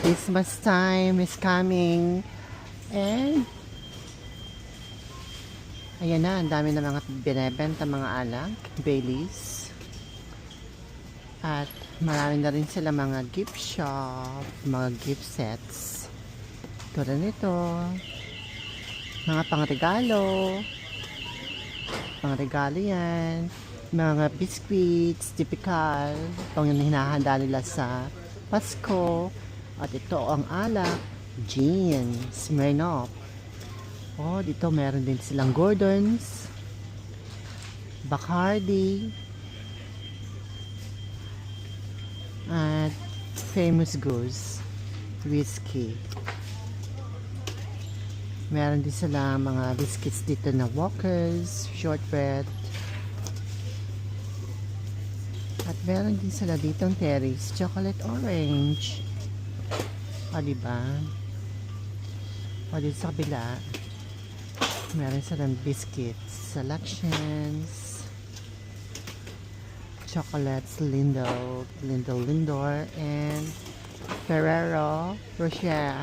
Christmas time is coming. And ayan na, ang dami na mga binebenta mga alak, Baileys. At marami na rin sila mga gift shop, mga gift sets. Tulad nito, mga pangregalo. Pangregalo yan. Mga biscuits, typical. Itong yung hinahanda nila sa Pasko. At ito ang alak, gin, Smirnoff. Oh, dito meron din silang Gordon's, Bacardi, at Famous Goose whiskey. Meron din sila mga biscuits dito na Walkers, shortbread. At meron din sila ditong Terry's chocolate orange. O, diba? O, dito sa kabila, meron silang biscuits, selections, chocolates, Lindor, and Ferrero Rocher.